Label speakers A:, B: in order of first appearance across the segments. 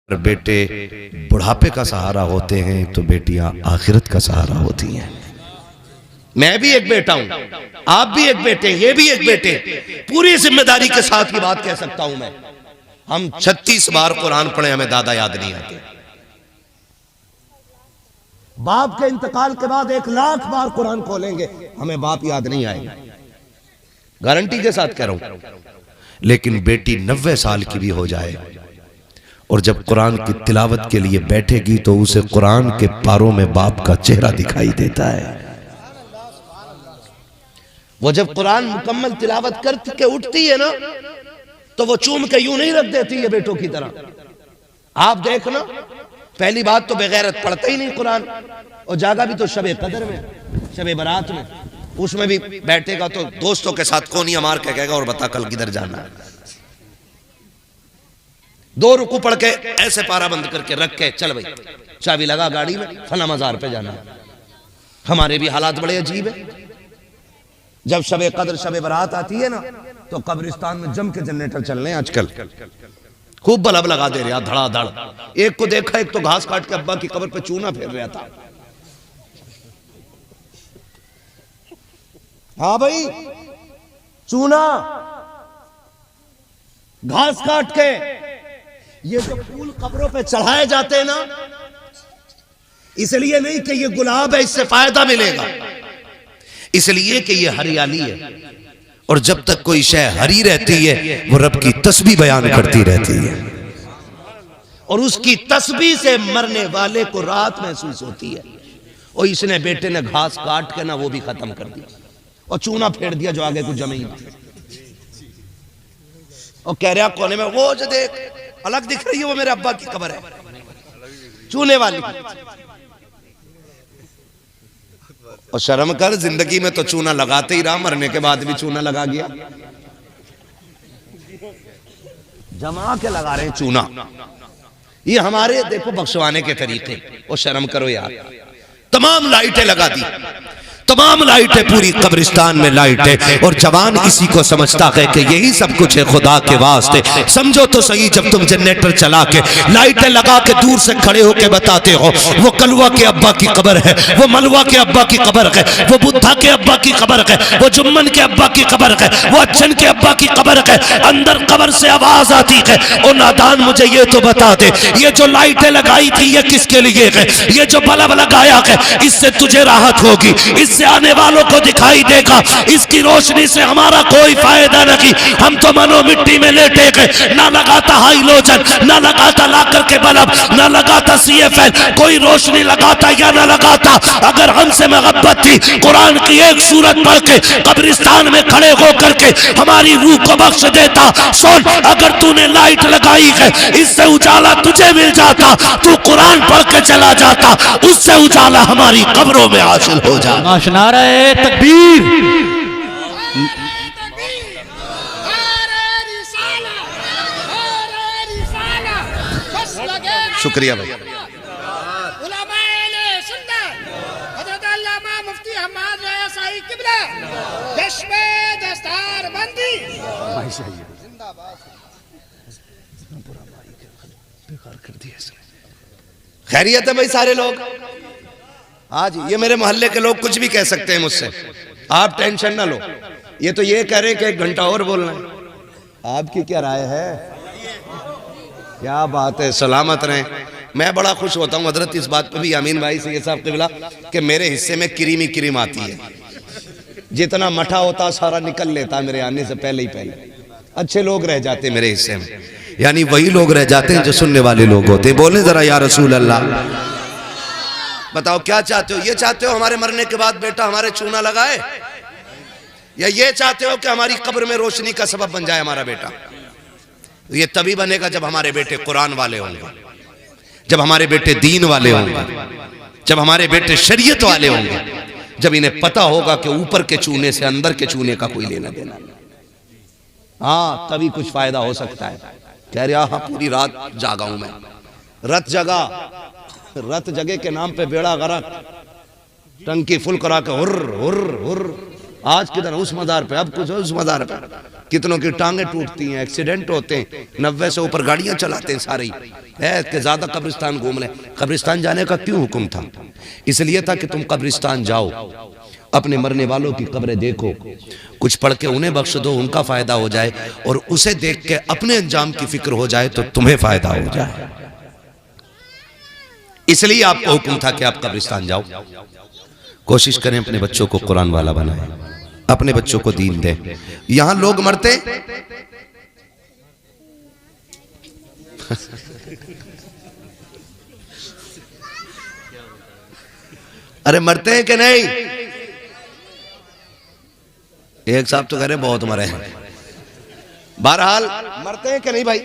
A: बेटे बुढ़ापे का सहारा होते हैं तो बेटियां आखिरत का सहारा होती हैं। मैं भी एक बेटा हूं, आप भी एक बेटे, ये भी एक बेटे। पूरी जिम्मेदारी के साथ ये बात कह सकता हूं मैं। हम 36 बार कुरान पढ़े, हमें दादा याद नहीं आते। बाप के इंतकाल के बाद 1 लाख बार कुरान खोलेंगे, हमें बाप याद नहीं आएगा, गारंटी के साथ कह रहा हूं। लेकिन बेटी 90 साल की भी हो जाए और जब कुरान की तिलावत के लिए बैठेगी तो उसे कुरान के पारों में बाप का चेहरा दिखाई देता है। वो जब कुरान मुकम्मल तिलावत करके उठती है ना, तो वो चूम के यूं नहीं रख देती है बेटों की तरह। आप देखना, पहली बात तो बेगैरत पढ़ता ही नहीं कुरान, और जागा भी तो शबे कदर में, शबे बारात में, उसमें भी बैठेगा तो दोस्तों के साथ कोनिया मार के कहेगा और बता कल किधर जाना है। 2 रुकू पढ़ के ऐसे पारा बंद करके रख के चल भाई चाबी लगा गाड़ी में, फला मजार पे जाना है। हमारे भी हालात बड़े अजीब है। जब शबे कदर शबे बारात आती है ना, तो कब्रिस्तान में जम के जनरेटर चल रहे हैं आजकल, खूब बल्ब लगा दे रहे धड़ाधड़। एक को देखा, एक तो घास काट के अब्बा की कब्र पे चूना फेर रहा था। हाँ भाई, चूना घास काट के। ये जो फूल कब्रों पे चढ़ाए जाते हैं ना, इसलिए नहीं कि ये गुलाब है इससे फायदा मिलेगा, इसलिए कि ये हरियाली है, और जब तक कोई शय हरी रहती है वो रब की तस्बीह बयान करती रहती है, और उसकी तस्बीह से मरने वाले को राहत महसूस होती है। और इसने बेटे ने घास काट के ना वो भी खत्म कर दिया और चूना फेर दिया जो आगे कुछ जमीन, और कह रहा कोने में वो जो देख अलग दिख रही है, वो मेरे अब्बा की कब्र है, चूने वाली। और शर्म कर, जिंदगी में तो चूना लगाते ही रहा, मरने के बाद भी चूना लगा गया। जमा के लगा रहे हैं चूना। ये हमारे देखो बख्शवाने के तरीके। और शर्म करो यार, तमाम लाइटें लगा दी, तमाम लाइटें, पूरी कब्रिस्तान में लाइटें, और जवान इसी को समझता है कि यही सब कुछ है खुदा के वास्ते। समझो तो सही, जब तुम जनरेटर चला के लाइटें लगा के दूर से खड़े होके बताते हो वो कलवा के अब्बा की कब्र है, वो मलवा के अब्बा की कब्र है, वो बुद्धा के अब्बा की कब्र है, वो जुम्मन के अब्बा की कब्र है, वो अच्छन के अब्बा की कब्र है, अंदर कब्र से आवाज आती है। और नादान मुझे ये तो बता दे, ये जो लाइटें लगाई थी ये किसके लिए है? ये जो बल्ब लगाया है इससे तुझे राहत होगी, इससे आने वालों को दिखाई देगा, इसकी रोशनी से हमारा कोई फायदा नहीं। हम तो मनो मिट्टी में लेटे गए, ना लगाता हाइलोजन, ना लगाता लाकर के बल्ब, ना लगाता CFL, कोई रोशनी लगाता या ना लगाता। अगर हमसे मोहब्बत थी, कुरान की एक सूरत पढ़ के कब्रिस्तान में खड़े होकर के हमारी रूह को बख्श देता। सुन, अगर तूने लाइट लगाई है, इससे उजाला तुझे मिल जाता, तू कुरान पढ़ के चला जाता, उससे उजाला हमारी कब्रों में हासिल हो जाता।
B: नारे तकबीर।
A: शुक्रिया भाई। खैरियत है भाई सारे लोग? आज ये मेरे मोहल्ले के लोग कुछ भी कह सकते हैं मुझसे, आप टेंशन ना लो। ये तो ये कह रहे हैं कि 1 घंटा और बोलना है। आपकी क्या राय है? क्या बात है, सलामत रहें। मैं बड़ा खुश होता हूँ हजरत इस बात पे भी, अमीन भाई से ये साहब किबला, कि मेरे हिस्से में क्रीम ही क्रीम आती है। जितना मठा होता सारा निकल लेता मेरे आने से पहले ही पहले। अच्छे लोग रह जाते मेरे हिस्से में, यानी वही लोग रह जाते हैं जो सुनने वाले लोग होते हैं। बोले जरा या रसूल अल्लाह। बताओ क्या चाहते हो? ये चाहते हो हमारे मरने के बाद बेटा हमारे चूना लगाए, या ये चाहते हो कि हमारी कब्र में रोशनी का सबब बन जाए हमारा बेटा? ये तभी बनेगा जब हमारे बेटे कुरान वाले होंगे, जब हमारे बेटे दीन वाले होंगे, जब हमारे बेटे शरीयत वाले होंगे, जब इन्हें पता होगा कि ऊपर के चूने से अंदर के चूने का कोई लेना देना नहीं। हाँ, तभी कुछ फायदा हो सकता है। कह रहा हाँ, पूरी रात जागा हूं मैं। रत जगा, रत जगे के नाम पे बेड़ा गरक, टंकी फुल करा के हुर्र हुर्र हुर्र। आज किधर उस मदार पे, अब कुछ उस मदार पे। कितनों की टांगे टूटती हैं, एक्सीडेंट होते हैं, 90 से ऊपर गाड़ियां चलाते हैं सारे है कि ज्यादा कब्रिस्तान घूम लें। कब्रिस्तान जाने का क्यों हुक्म था? इसलिए था कि तुम कब्रिस्तान जाओ, अपने मरने वालों की कब्रें देखो, कुछ पढ़ के उन्हें बख्श दो, उनका फायदा हो जाए, और उसे देख के अपने अंजाम की फिक्र हो जाए तो तुम्हें फायदा हो जाए। इसलिए आपको हुक्म था कि आप कब्रिस्तान जाओ। कोशिश करें अपने बच्चों को कुरान वाला बनाएं, अपने बच्चों को दीन दें। यहां लोग मरते अरे मरते हैं कि नहीं? एक साहब तो कह रहे बहुत मरे हैं। बहरहाल मरते हैं कि नहीं भाई?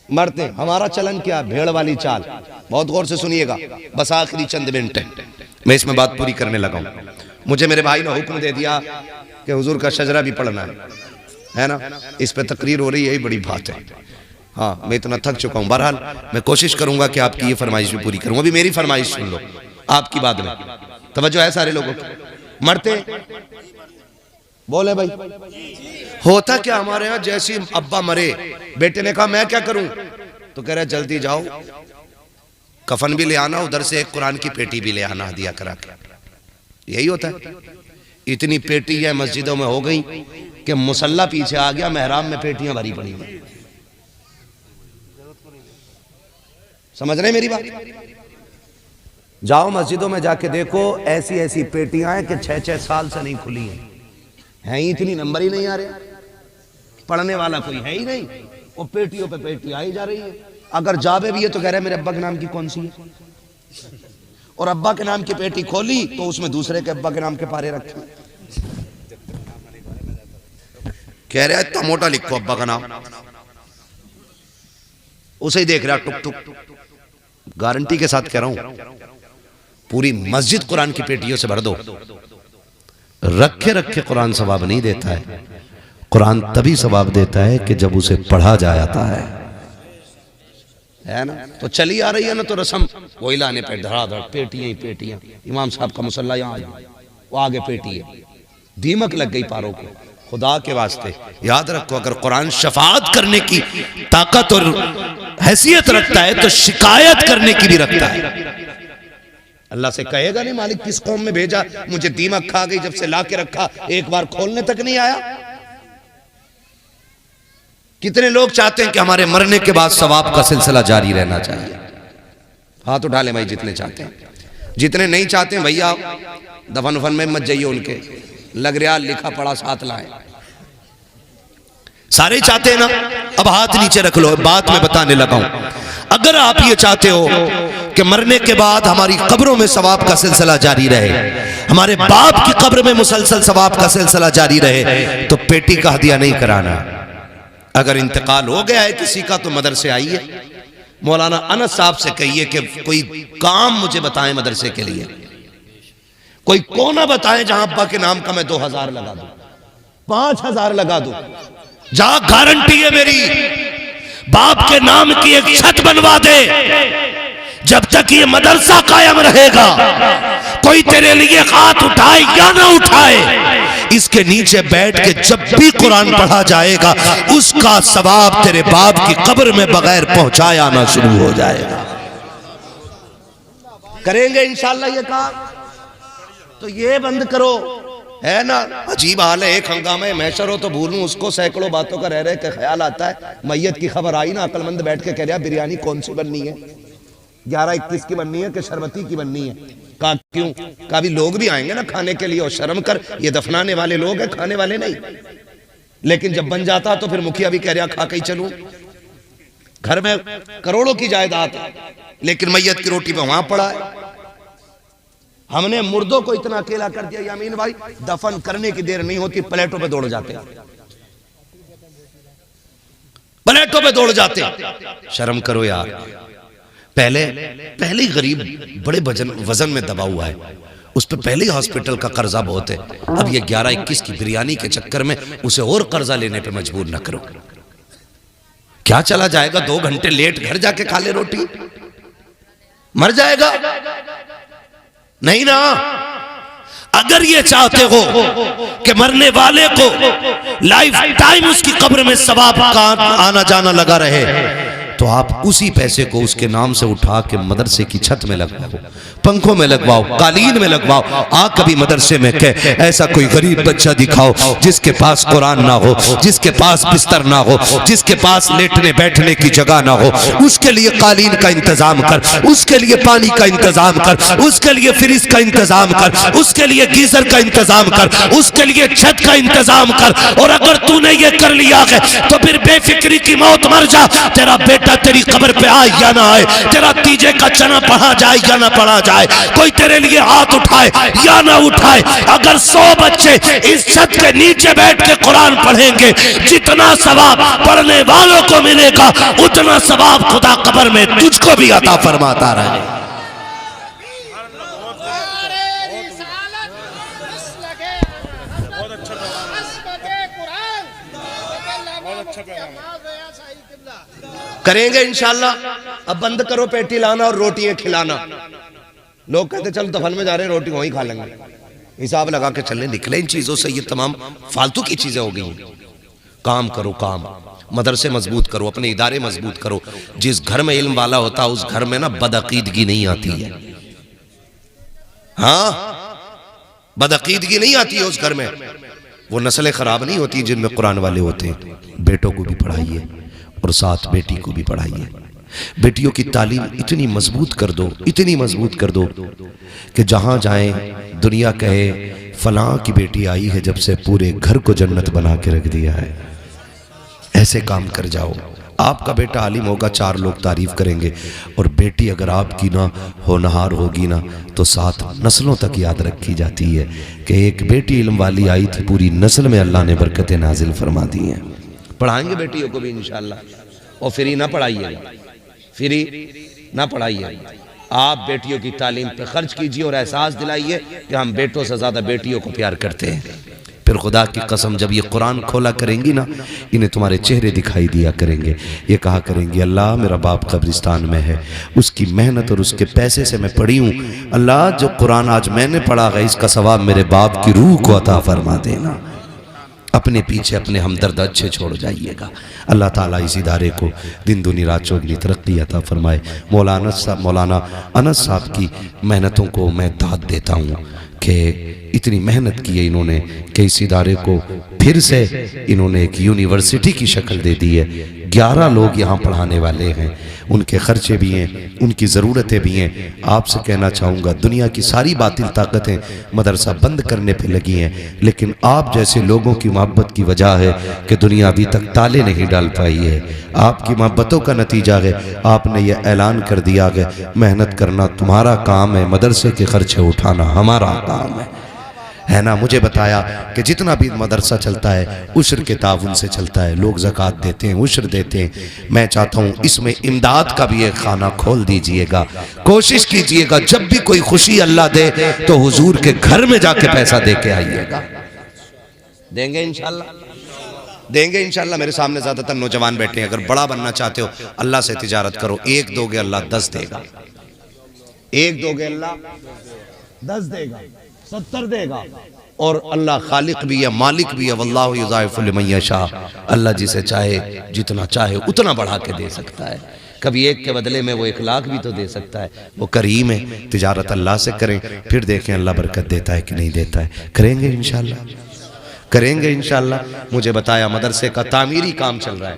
A: मरते हैं। हमारा चलन क्या? भेड़ वाली चाल। बहुत गौर से सुनिएगा, बस आखिरी चंद मिनट है, मैं इसमें बात पूरी करने लगा हूं। मुझे मेरे भाई ने हुक्म दे दिया कि हुजूर का शजरा भी पढ़ना है ना, इस पे तकरीर हो रही है, यही बड़ी बात है। हाँ, मैं इतना थक चुका हूं। बहरहाल मैं कोशिश करूंगा कि आपकी ये फरमाइश भी पूरी करूंगा। अभी मेरी फरमाइश सुन लो, आपकी बात में तवज्जो है सारे लोगों को। मरते बोले भाई, होता क्या हमारे यहाँ, जैसे अब्बा मरे, बेटे ने कहा मैं क्या करूं, तो कह रहा जल्दी जाओ, कफन भी ले आना, उधर से एक कुरान की पेटी भी ले आना हदिया करा के। यही होता है। इतनी पेटी है मस्जिदों में हो गई कि मुसल्ला पीछे आ गया, मेहराब में पेटियां भरी पड़ी हैं। समझ रहे मेरी बात? जाओ मस्जिदों में जाके देखो, ऐसी ऐसी पेटियां हैं कि 6-6 साल से नहीं खुली हैं ही, इतनी नंबर ही नहीं आ रहे, पढ़ने वाला कोई है ही नहीं, वो पेटियों पे पेटी आई जा रही है। अगर जावे भी है तो कह रहे मेरे अब्बा के नाम की कौन सी है, और अब्बा के नाम की पेटी खोली तो उसमें दूसरे के अब्बा के नाम के पारे रखे, कह रहे इतना मोटा लिखो अब्बा का नाम, उसे ही देख रहा टुक टुक। गारंटी के साथ कह रहा हूं, पूरी मस्जिद कुरान की पेटियों से भर दो। रखे रखे कुरान सवाब नहीं देता है, कुरान तभी सवाब देता है कि जब उसे पढ़ा जाता है ना। तो चली आ रही है ना, तो रस्म वही लाने पे धड़ाधड़ पेटियां ही पेटियां। इमाम साहब का मुसल्ला यहाँ, वो आगे पेटी है, दीमक लग गई पारों को। खुदा के वास्ते याद रखो, अगर कुरान शफाअत करने की ताकत और हैसियत रखता है तो शिकायत करने की भी रखता है। अल्लाह से कहेगा नहीं मालिक किस कौम में भेजा, मुझे दीमक खा गई, जब से ला के रखा एक बार खोलने तक नहीं आया। कितने लोग चाहते हैं कि हमारे मरने के बाद सवाब का सिलसिला जारी रहना चाहिए? हाथ उठा ले भाई जितने चाहते हैं। जितने नहीं चाहते हैं भैया दफन उफन में मत जाइए, उनके लग रहा लिखा पड़ा साथ लाए। सारे चाहते हैं ना? अब हाथ नीचे रख लो, बात में बताने लगा हूं। अगर आप ये चाहते हो कि मरने के बाद हमारी कब्रों में सवाब का सिलसिला जारी रहे, हमारे बाप की कब्र में मुसलसल सवाब का सिलसिला जारी रहे, तो पेटी का हदिया नहीं कराना। अगर इंतकाल हो गया है किसी का तो मदरसे आइए, मौलाना अनस साहब से कहिए कि कोई काम मुझे बताएं मदरसे के लिए, कोई कोना बताएं जहां अब्बा के नाम का मैं 2000 लगा दूं, 5000 लगा दूं। जहां गारंटी है मेरी, बाप के नाम की एक छत बनवा दे, जब तक ये मदरसा कायम रहेगा, कोई तेरे लिए हाथ उठाए या ना उठाए, इसके नीचे बैठ के जब भी कुरान पढ़ा जाएगा उसका सवाब तेरे बाप की कब्र में बगैर पहुंचाए आना शुरू हो जाएगा। करेंगे इंशाअल्लाह ये काम। तो ये बंद करो, है ना। अजीब हाल है, एक हंगामे मैशर हो तो भूलूं उसको, सैकड़ों बातों का रह रहे के ख्याल आता है। मैयत की खबर आई ना, अकलमंद बैठ के कह रहा बिरयानी कौन सी बननी है, 11-21 की बननी है कि शरबती की बननी है। कहा क्यों? कहा भी लोग भी आएंगे ना खाने के लिए, और शर्म कर, ये दफनाने वाले लोग हैं, खाने वाले नहीं। लेकिन जब बन जाता तो फिर मुखिया भी कह रहा खा के ही चलूं। घर में करोड़ों की जायदाद है, लेकिन मैयत की रोटी पे वहां पड़ा है। हमने मुर्दों को इतना अकेला कर दिया यामीन भाई, दफन करने की देर नहीं होती प्लेटों पे दौड़ जाते, प्लेटों पे दौड़ जाते। शर्म करो यार। पहले गरीब बड़े वजन में दबा हुआ है, उस पर पहले ही हॉस्पिटल का कर्जा बहुत है। अब ये 11-21 की बिरयानी के चक्कर में उसे और कर्जा लेने पे मजबूर न करो। क्या चला जाएगा, 2 घंटे लेट घर जाके खा ले रोटी, मर जाएगा नहीं ना। अगर ये चाहते हो कि मरने वाले को लाइफ टाइम उसकी कब्र में सवाब का आना जाना लगा रहे, तो आप उसी पैसे को उसके नाम से उठा के मदरसे की छत में लगवाओ, पंखों में लगवाओ, कालीन में लगवाओ। कभी मदरसे में कह ऐसा कोई गरीब बच्चा दिखाओ जिसके पास कुरान ना हो, जिसके पास बिस्तर ना हो, जिसके पास लेटने बैठने की जगह ना हो, उसके लिए कालीन का इंतजाम कर, उसके लिए पानी का इंतजाम कर, उसके लिए फ्रिज का इंतजाम कर, उसके लिए गीजर का इंतजाम कर, उसके लिए छत का इंतजाम कर। और अगर तूने ये कर लिया है तो फिर बेफिक्री की मौत मर जा। तेरा बेटा तेरी कब्र पे आए या ना आए, तेरा तीजे का चना पढ़ा जाए या ना पढ़ा जाए, कोई तेरे लिए हाथ उठाए या ना उठाए, अगर 100 बच्चे इस छत के नीचे बैठ के कुरान पढ़ेंगे, जितना सवाब पढ़ने वालों को मिलेगा उतना सवाब खुदा कब्र में तुझको भी अता फरमाता रहे। करेंगे इंशाल्लाह। अब बंद करो पेटी लाना और रोटियां खिलाना। लोग कहते चल दफन में जा रहे हैं, रोटी वहीं खा लेंगे, हिसाब लगा के चलने निकले। इन चीजों से ये तमाम फालतू की चीजें हो गई। काम करो, काम मदरसे मजबूत करो, अपने इदारे मजबूत करो। जिस घर में इल्म वाला होता है उस घर में ना बदअकीदगी नहीं आती है। हाँ, बदअकीदगी नहीं आती है उस घर में। वो नस्लें खराब नहीं होती जिनमें कुरान वाले होते हैं। बेटों को भी पढ़ाइए और साथ बेटी को भी पढ़ाइए। बेटियों की तालीम इतनी मजबूत कर दो, इतनी मजबूत कर दो कि जहां जाएं दुनिया कहे फलां की बेटी आई है, जब से पूरे घर को जन्नत बना के रख दिया है। ऐसे काम कर जाओ। आपका बेटा आलिम होगा, 4 लोग तारीफ करेंगे, और बेटी अगर आपकी ना होनहार होगी ना तो 7 नस्लों तक याद रखी जाती है कि एक बेटी इल्म वाली आई थी, पूरी नस्ल में अल्लाह ने बरकतें नाजिल फरमा दी हैं। पढ़ाएंगे बेटियों को भी इंशाल्लाह। और फ्री ना पढ़ाइएगा, फ्री ना पढ़ाइएगा। आप बेटियों की तालीम पे खर्च कीजिए और एहसास दिलाइए कि हम बेटों से ज्यादा बेटियों को प्यार करते हैं। फिर खुदा की कसम जब ये कुरान खोला करेंगी ना, इन्हें तुम्हारे चेहरे दिखाई दिया करेंगे। ये कहा करेंगी अल्लाह मेरा बाप कब्रिस्तान में है, उसकी मेहनत और उसके पैसे से मैं पढ़ी हूँ। अल्लाह जो कुरान आज मैंने पढ़ा है इसका सवाब मेरे बाप की रूह को अता फरमा देना। अपने पीछे अपने हमदर्द अच्छे छोड़ जाइएगा। अल्लाह ताला इस इदारे को दिन दुनी रात चौगनी तरक्की अता फरमाए। मौलाना अनस साहब की मेहनतों को मैं दाद देता हूँ कि इतनी मेहनत की है इन्होंने कि इस इदारे को फिर से इन्होंने एक यूनिवर्सिटी की शक्ल दे दी है। 11 लोग यहाँ पढ़ाने वाले हैं, उनके खर्चे भी हैं, उनकी ज़रूरतें भी हैं। आपसे कहना चाहूँगा दुनिया की सारी बातिल ताकतें मदरसा बंद करने पे लगी हैं, लेकिन आप जैसे लोगों की मोहब्बत की वजह है कि दुनिया अभी तक ताले नहीं डाल पाई है। आपकी मोहब्बतों का नतीजा है, आपने यह ऐलान कर दिया है मेहनत करना तुम्हारा काम है, मदरसे के खर्चे उठाना हमारा काम है ना। मुझे बताया कि जितना भी मदरसा चलता है उश्र के ताउन से चलता है, लोग ज़कात देते हैं, उश्र देते हैं। मैं चाहता हूँ इसमें इमदाद का भी एक खाना खोल दीजिएगा। कोशिश कीजिएगा जब भी कोई खुशी अल्लाह दे तो हुजूर के घर में जाके पैसा दे के आइएगा। देंगे इंशाल्लाह, देंगे इंशाल्लाह। मेरे सामने ज़्यादातर नौजवान बैठे हैं। अगर बड़ा बनना चाहते हो अल्लाह से तिजारत करो। 1 दोगे अल्लाह 10 देगा, 1 दोगे अल्लाह 10 देगा, 70 देगा। और अल्लाह खालिक भी है, मालिक भी है। वल्लाहु युज़ाइफु लिमन यशा। अल्लाह जिसे चाहे जितना चाहे उतना बढ़ा के दे सकता है। कभी 1 के बदले में वो 1 लाख भी तो दे सकता है। वो करीम है। तिजारत अल्लाह से करें, फिर देखें अल्लाह बरकत देता है कि नहीं देता है। करेंगे इंशाल्लाह, करेंगे इंशाल्लाह। मुझे बताया मदरसे का तामीरी काम चल रहा है,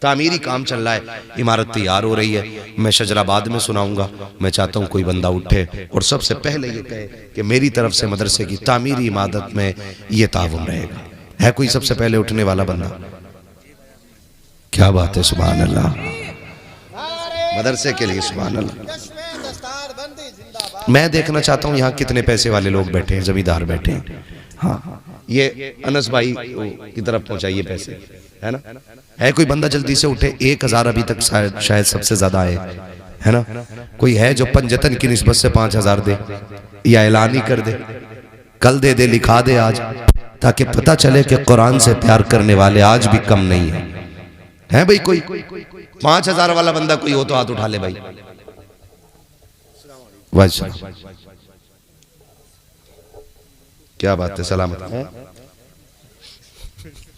A: तामीरी काम चल रहा है, इमारत तैयार हो रही है। मैं शजराबाद में सुनाऊंगा। मैं चाहता हूँ कोई बंदा उठे और सबसे पहले ये कहे कि मेरी तरफ से मदरसे की तामीरी इमारत में ये ताउन रहेगा। है कोई सबसे पहले उठने वाला बंदा? क्या बात है, सुभान अल्लाह। मदरसे के लिए सुभान अल्लाह। मैं देखना चाहता हूँ यहाँ कितने पैसे वाले लोग बैठे हैं, जमींदार बैठे हैं। हाँ, ये अनस भाई की तरफ पहुंचाइए पैसे, है ना। है कोई बंदा जल्दी से उठे? 1000 अभी तक शायद सबसे ज्यादा है ना। कोई है जो पंजतन की निस्बत से 5000 दे या ऐलान ही कर दे, कल दे दे, लिखा दे आज, ताकि पता चले कि कुरान से प्यार करने वाले आज भी कम नहीं है भाई। कोई 5000 वाला बंदा कोई हो तो हाथ उठा ले भाई। क्या बात है, सलामत है।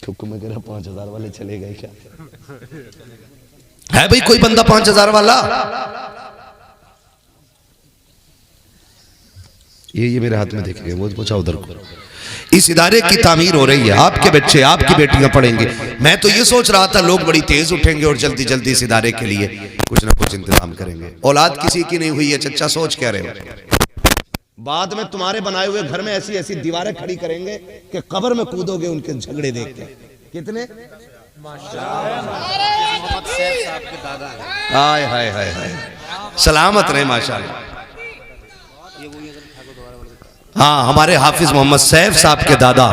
A: क्योंकि मैं कह रहा 5000 वाले चले गए क्या है भाई? कोई बंदा 5000 वाला? ये मेरे हाथ में देखेंगे, वो पूछा उधर को। इस इदारे की तामीर हो रही है, आपके बच्चे आपकी बेटियां पढ़ेंगे। मैं तो ये सोच रहा था लोग बड़ी तेज उठेंगे और जल्दी जल्दी इस इदारे के लिए कुछ ना कुछ इंतजाम करेंगे। औलाद किसी की नहीं हुई है चच्चा, सोच क्या रहे हो? बाद में तुम्हारे बनाए हुए घर में ऐसी ऐसी दीवारें खड़ी करेंगे कि कब्र में कूदोगे उनके झगड़े देख के। कितने हाय हाय हाय हाय, सलामत रहे माशाल्लाह। हाँ, हमारे हाफिज मोहम्मद सैफ साहब के दादा,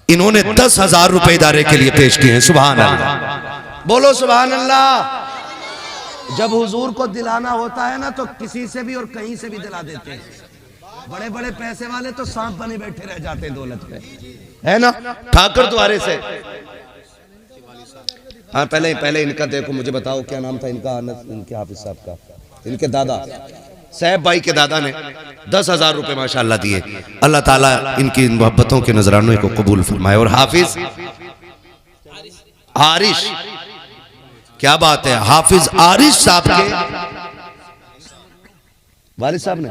A: इन्होंने 10,000 रुपए इदारे के लिए पेश किए हैं। सुभान अल्लाह, बोलो सुभान अल्लाह। जब हुजूर को दिलाना होता है ना तो किसी से भी और कहीं से भी दिला देते हैं। बड़े बड़े पैसे वाले तो सांप बने बैठे रह जाते हैं दौलत पे, है ना? ठाकर द्वारे से। हाँ, पहले इनका देखो, मुझे बताओ क्या नाम था इनका? इनके हाफिज साहब का, इनके दादा सैफ भाई के दादा ने 10,000 रुपए माशाअल्लाह दिए। अल्लाह ताला इनकी मोहब्बतों के नजरानों को कबूल फरमाए। और हाफिज आरिश, क्या बात है, हाफिज आरिश साहब के वालिद साहब ने,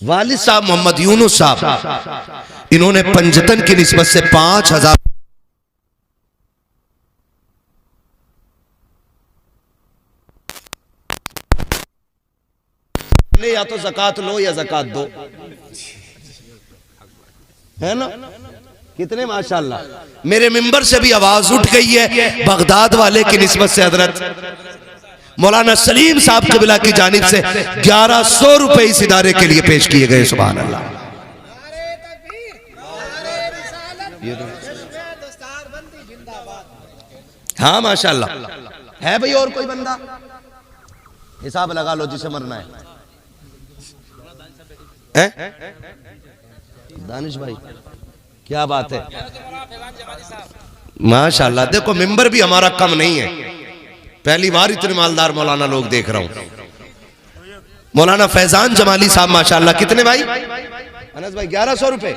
A: वालिद साहब मोहम्मद यूनुस साहब, इन्होंने पंजतन की निस्बत से 5,000 या तो ज़कात लो या ज़कात दो, है ना? कितने माशाल्लाह। मेरे मिंबर से भी आवाज उठ गई है बगदाद वाले की निस्बत से हजरत मौलाना सलीम साहब कबिला की जानिब से 1100 रुपए इस इदारे के लिए पेश किए गए। सुभान अल्लाह। हाँ माशाल्लाह है भाई। और कोई बंदा हिसाब लगा लो जिसे मरना है। दानिश भाई, क्या बात है माशाल्लाह। देखो मिंबर भी हमारा कम नहीं है, पहली बार इतने मालदार मौलाना लोग देख रहा हूं। मौलाना फैजान जमाली साहब माशाल्लाह, कितने भाई? अनस भाई 1100 रुपए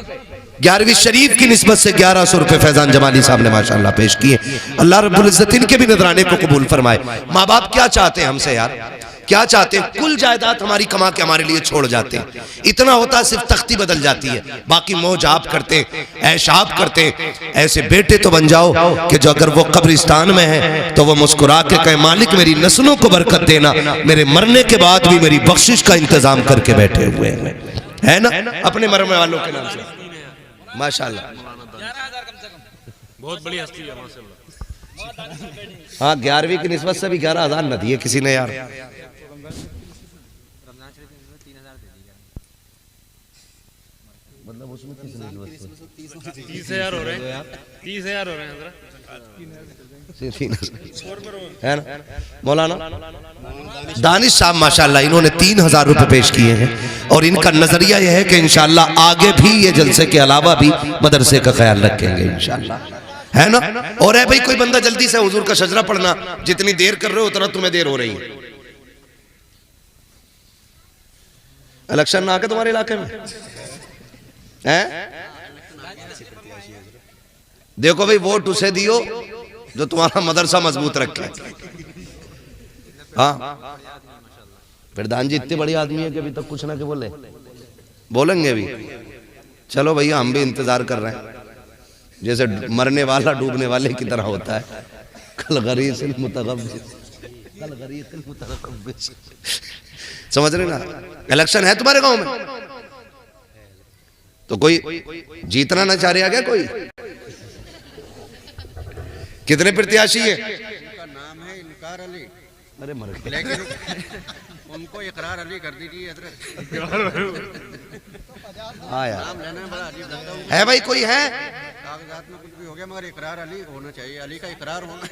A: 11वीं शरीफ की निस्बत से 1100 रुपए फैजान जमाली साहब ने माशाल्लाह पेश किए। अल्लाह रब्बुल इज्जत इनके भी नजराने को कबूल फरमाए। माँ बाप क्या चाहते हैं हमसे यार? क्या चाहते हैं? कुल जायदाद हमारी कमा के हमारे लिए छोड़ जाते हैं। इतना होता है सिर्फ तख्ती बदल जाती है, बाकी मौज आप करते, ऐश आप करते। ऐसे बेटे तो बन जाओ कि जो अगर वो कब्रिस्तान में है तो वो मुस्कुरा के कहे मालिक मेरी नस्लों को बरकत देना, मेरे मरने के बाद भी मेरी बख्शिश का इंतजाम करके बैठे हुए हैं, है ना? अपने मरने वालों के नाम से माशाल्लाह। बहुत बड़ी हस्ती है माशाल्लाह। हाँ, 11वीं की निस्बत से भी 11,000 न दिए किसी ने यार। मतलब उसमें 30,000 हो रहे हैं, 30,000 हो रहे हैं है ना? मौलाना दानिश साहब माशाल्लाह, इन्होंने 3,000 रुपए पेश किए हैं और इनका नजरिया यह है कि इंशाल्लाह आगे भी ये जलसे के अलावा भी मदरसे का ख्याल रखेंगे इंशाल्लाह, है ना? और है भाई कोई बंदा जल्दी से हुजूर का शजरा पढ़ना, जितनी देर कर रहे हो उतना तुम्हें देर हो रही है। इलेक्शन ना आके तुम्हारे इलाके में है? देखो भाई, वोट उसे दियो जो तुम्हारा मदरसा मजबूत रखे। हाँ, प्रधान जी इतने बड़ी आदमी है कि अभी तक कुछ ना के बोलेंगे भी। चलो भैया, हम भी इंतजार कर रहे हैं, जैसे मरने वाला डूबने वाले की तरह होता है। कल गरीसिल मुतगब्बिस, समझ रहे ना? इलेक्शन है तुम्हारे गांव में तो कोई जीतना ना चाह रहा क्या? कोई कितने प्रत्याशी है? उनका नाम है इनकार अली। अरे मर गए, लेकिन उनको इकरार अली कर दीजिए हजरत। हाँ यार, नाम लेना बड़ा अजीब लगता है भाई। कोई है? कागजात में कुछ भी हो गया मगर इकरार अली होना चाहिए, अली का इकरार होना।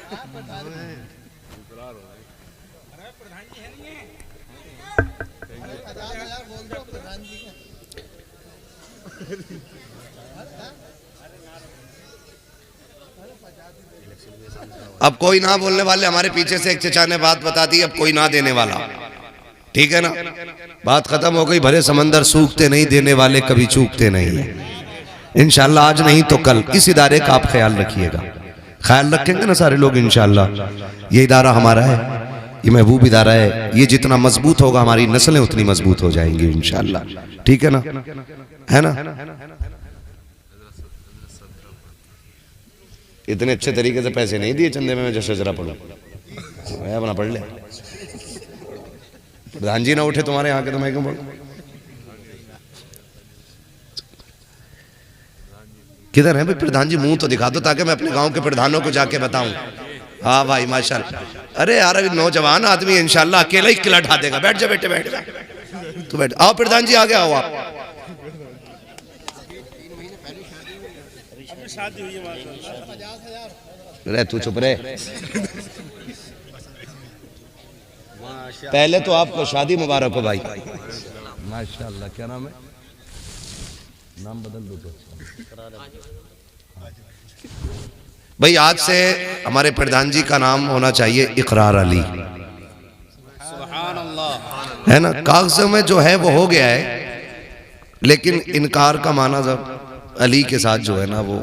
A: अब कोई ना बोलने वाले, हमारे पीछे से एक चचा ने बात बता दी, अब कोई ना देने वाला। ठीक है ना, बात खत्म हो गई। भरे समंदर सूखते नहीं, देने वाले कभी चूकते नहीं है। इंशाल्लाह आज नहीं तो कल इस इदारे का आप ख्याल रखिएगा। ख्याल रखेंगे ना सारे लोग इंशाल्लाह। ये इदारा हमारा है, ये महबूब इदारा है। ये जितना मजबूत होगा हमारी नस्लें उतनी मजबूत हो जाएंगी इंशाल्लाह। ठीक है ना, है ना। इतने अच्छे तरीके से पैसे नहीं दिए चंदे में, मैं जो शजरा पढ़ू मैं अपना पढ़ ले। प्रधान जी ना उठे तुम्हारे यहाँ के तो मैं क्यों पढ़ू? किधर है भाई प्रधान जी? मुंह तो दिखा दो ताकि मैं अपने गांव के प्रधानों को जाके बताऊं। हाँ भाई माशाल्लाह। अरे यार अभी नौजवान आदमी इंशाल्लाह अकेला ही किला ढा देगा। बैठ जा बेटे, बैठ जा, तू बैठ। आओ प्रधान जी, आ गया आओ आप। रे तू चुप रहे। पहले तो आपको शादी मुबारक हो भाई। माशाल्लाह। क्या नाम है? नाम बदल दो तो। भाई आज से हमारे प्रधान जी का नाम होना चाहिए इकरार अली, है ना। कागजों में जो है वो हो गया है, लेकिन इनकार का माना जब अली के साथ जो है ना वो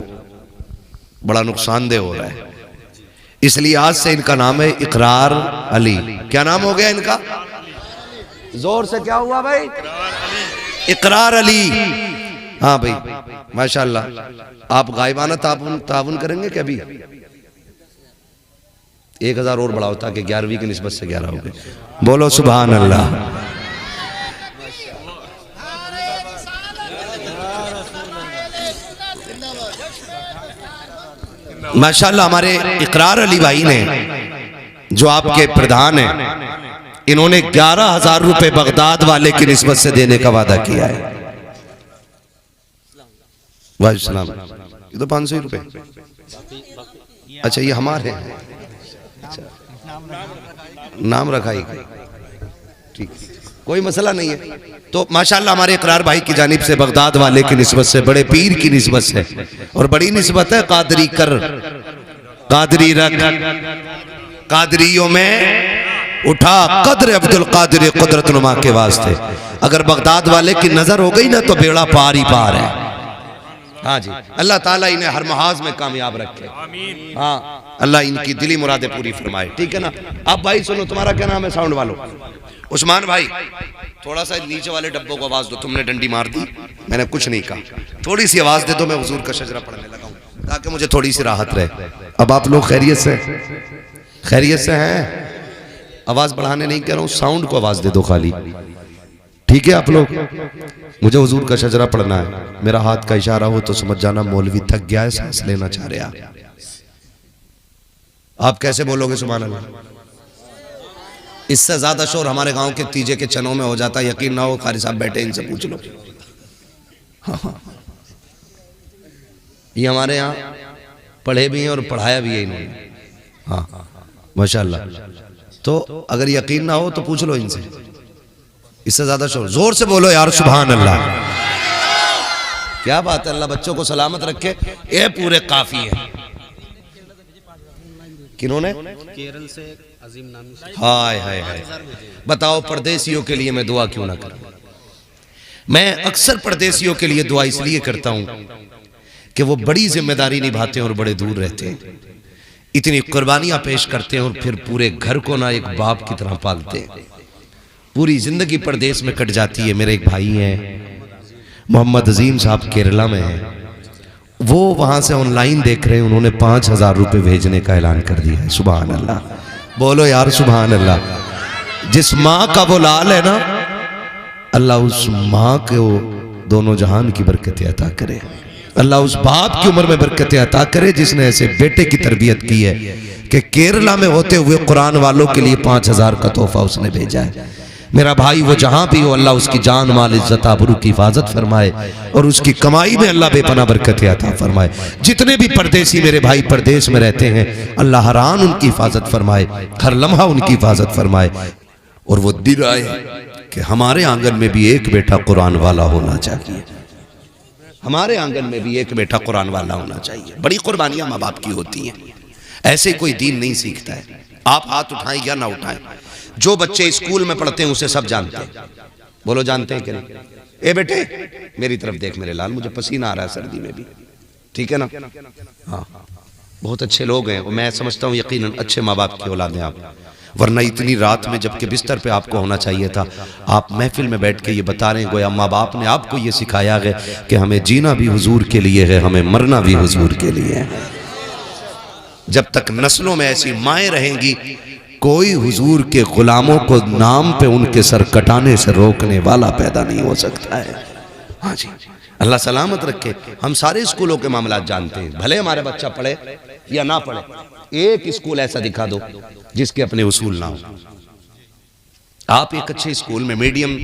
A: बड़ा नुकसानदेह हो रहा है। इसलिए आज से इनका नाम है इकरार अली। क्या नाम हो गया इनका? जोर से क्या हुआ भाई? इकरार अली। हाँ भाई माशाल्लाह। आप गायबाना ताउन करेंगे क्या? अभी 1000 और बढ़ाओ ताकि 11वीं की निस्बत से 11 हो गए। बोलो सुभान अल्लाह। माशाल्लाह हमारे इकरार अली भाई ने, जो आपके प्रधान हैं, इन्होंने 11,000 रुपए बगदाद वाले की निस्बत से देने का वादा किया है। वालेकुम, ये तो 500 रुपए। अच्छा ये हमारे हैं। अच्छा, नाम रखा ही, ठीक, कोई मसला नहीं है। तो माशाल्लाह हमारे इकरार भाई की जानिब से बगदाद वाले की निस्बत से, बड़े पीर की निस्बत से, और बड़ी निस्बत है कादरी कर, कादरी रख, कादरियों में उठा कद्र अब्दुल कादिर कुदरत नुमा के वास्ते। अगर बगदाद वाले की नजर हो गई ना तो बेड़ा पार ही पार है। हाँ जी, अल्लाह ताला इन्हें हर महाज में कामयाब रखे। हाँ, अल्लाह इनकी दिली मुरादें पूरी फरमाए। ठीक है ना। अब भाई सुनो, तुम्हारा क्या नाम है साउंड वालों? उस्मान भाई, थोड़ा सा नीचे वाले डब्बों को आवाज दो। तुमने डंडी मार दी, मैंने कुछ नहीं कहा। थोड़ी सी आवाज दे दो, मैं हुजूर का शजरा पढ़ने लगा हूं ताकि मुझे थोड़ी सी राहत रहे। अब आप लोग खैरियत से, खैरियत से हैं? आवाज बढ़ाने नहीं कह रहा हूं, साउंड को आवाज दे दो खाली। ठीक है आप लोग? मुझे हुजूर का शजरा पढ़ना है। मेरा हाथ का इशारा हो तो समझ जाना मौलवी थक गया है, सांस लेना चाह रहा। आप कैसे बोलोगे सुभान अल्लाह? इससे ज्यादा शोर हमारे गांव के तीजे के चनों में हो जाता है। यकीन ना हो, कारी साहब बैठे, इनसे पूछ लो। हाँ, ये हमारे यहाँ पढ़े भी हैं और पढ़ाया भी है इन्होंने। हाँ माशाल्लाह। तो अगर यकीन ना हो तो पूछ लो इनसे। इससे ज्यादा शोर, जोर से बोलो यार सुभान अल्लाह। क्या बात है, अल्लाह बच्चों को सलामत रखे। ये पूरे काफी है। किन्होंने? केरल से अजीम नामी। हाय हाय हाय, बताओ परदेसियों के लिए मैं दुआ क्यों ना करूं? मैं अक्सर परदेसियों के लिए दुआ इसलिए करता हूं कि वो बड़ी जिम्मेदारी निभाते हैं और बड़े दूर रहते हैं, इतनी कुर्बानियां पेश करते हैं और फिर पूरे घर को ना एक बाप की तरह पालते हैं। पूरी जिंदगी परदेश में कट जाती है। मेरे एक भाई हैं मोहम्मद अजीम साहब, केरला में हैं। वो वहां से ऑनलाइन देख रहे हैं, उन्होंने 5,000 रुपए भेजने का ऐलान कर दिया है। सुभान अल्लाह, बोलो यार सुभान अल्लाह। जिस माँ का वो लाल है ना, अल्लाह उस माँ को दोनों जहान की बरकतें अता करे। अल्लाह उस बाप की उम्र में बरकतें अता करे जिसने ऐसे बेटे की तरबियत की है कि केरला में होते हुए कुरान वालों के लिए 5,000 का तोहफा उसने भेजा है। मेरा भाई वो जहां भी हो, अल्लाह उसकी जान माल इज्जत आबरू की हिफाजत फरमाए और उसकी कमाई में अल्लाह बेपनाह बरकत अता फरमाए। जितने भी परदेसी मेरे भाई परदेश में रहते हैं, अल्लाह हरान उनकी हिफाजत फरमाए, हर लम्हा उनकी हिफाजत फरमाए। और वो दिन आए कि हमारे आंगन में भी एक बेटा कुरान वाला होना चाहिए। हमारे आंगन में भी एक बेटा कुरान वाला होना चाहिए। बड़ी कुर्बानियां माँ बाप की होती हैं, ऐसे कोई दीन नहीं सीखता है। आप हाथ उठाएं या ना उठाएं, जो बच्चे स्कूल में पढ़ते हैं उसे सब जानते हैं। बोलो जानते हैं कि नहीं? ए बेटे मेरी तरफ देख मेरे लाल, मुझे पसीना आ रहा है सर्दी में भी, ठीक है ना? हाँ, बहुत अच्छे लोग हैं, मैं समझता हूँ यकीनन अच्छे माँ बाप की औलाद हैं आप, वरना इतनी रात में जबकि बिस्तर पे आपको होना चाहिए था, आप महफिल में बैठ के ये बता रहे हैं गोया माँ बाप ने आपको ये सिखाया है कि हमें जीना भी हुजूर के लिए है, हमें मरना भी हुजूर के लिए है। जब तक नस्लों में ऐसी माएँ रहेंगी, कोई हुजूर के गुलामों को नाम पे उनके सर कटाने से रोकने वाला पैदा नहीं हो सकता है। हाँ जी, अल्लाह सलामत रखे। हम सारे स्कूलों के मामला जानते हैं, भले हमारे बच्चा पढ़े या ना पढ़े, एक स्कूल ऐसा दिखा दो जिसके अपने उसूल ना हो। आप एक अच्छे स्कूल में, मीडियम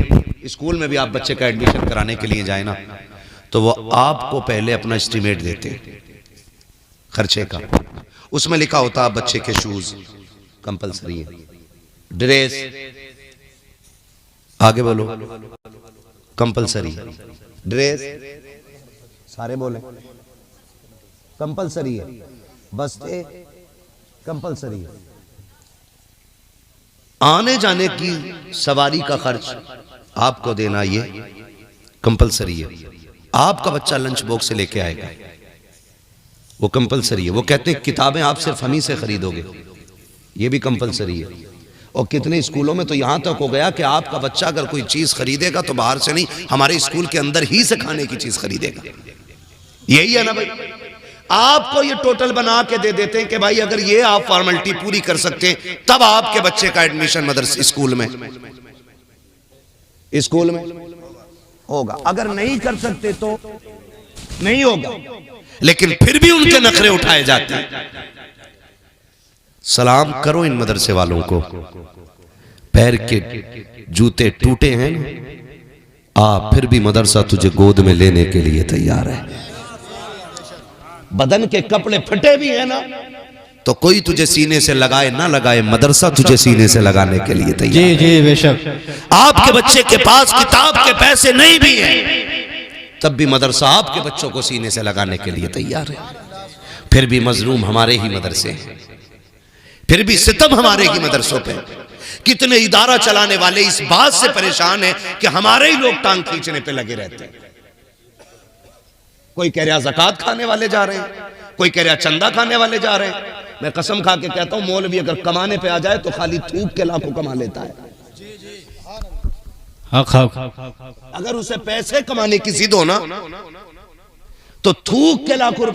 A: स्कूल में भी आप बच्चे का एडमिशन कराने के लिए जाए ना, तो वो आपको पहले अपना एस्टीमेट देते हैं खर्चे का। उसमें लिखा होता बच्चे के शूज कंपलसरी है, ड्रेस आगे बोलो कंपलसरी, ड्रेस सारे बोले कंपलसरी है, बस्ते कंपलसरी है, आने जाने की सवारी का खर्च आपको देना ये कंपलसरी है। आपका बच्चा लंच बॉक्स से लेके आएगा, वो कंपलसरी है। वो कहते हैं किताबें आप सिर्फ हम ही से खरीदोगे, ये भी कंपलसरी है। और कितने स्कूलों में तो यहां तक हो गया कि आपका बच्चा अगर कोई चीज खरीदेगा तो बाहर से नहीं, हमारे स्कूल के अंदर ही से खाने की चीज खरीदेगा। यही है ना भाई, आपको ये टोटल बना के दे देते हैं कि भाई अगर ये आप फॉर्मेलिटी पूरी कर सकते हैं तब आपके बच्चे का एडमिशन मदरसे स्कूल में होगा, अगर नहीं कर सकते तो नहीं होगा। लेकिन फिर भी उनके नखरे उठाए जाते हैं। सलाम करो इन मदरसे वालों को, पैर के जूते टूटे हैं फिर भी मदरसा तुझे गोद में लेने के लिए तैयार है। बदन के कपड़े फटे भी हैं ना, तो कोई तुझे सीने से लगाए ना लगाए, मदरसा तुझे सीने से लगाने के लिए तैयार है।
B: जी बेशक।
A: आपके बच्चे के पास किताब के पैसे नहीं भी हैं, तब भी मदरसा आपके बच्चों को सीने से लगाने के लिए तैयार है। फिर भी मजलूम हमारे ही मदरसे हैं, फिर भी सितम हमारे ही मदरसों पे। कितने इदारा चलाने वाले इस बात से परेशान हैं कि हमारे ही लोग टांग खींचने पे लगे रहते हैं। कोई कह रहा ज़कात खाने वाले जा रहे हैं, कोई कह रहा चंदा खाने वाले जा रहे हैं। मैं कसम खा के कहता हूं मौलवी अगर कमाने पे आ जाए तो खाली थूक के लाखों कमा लेता है। अगर उसे पैसे कमाने की जिद हो ना तो थूक के लाखों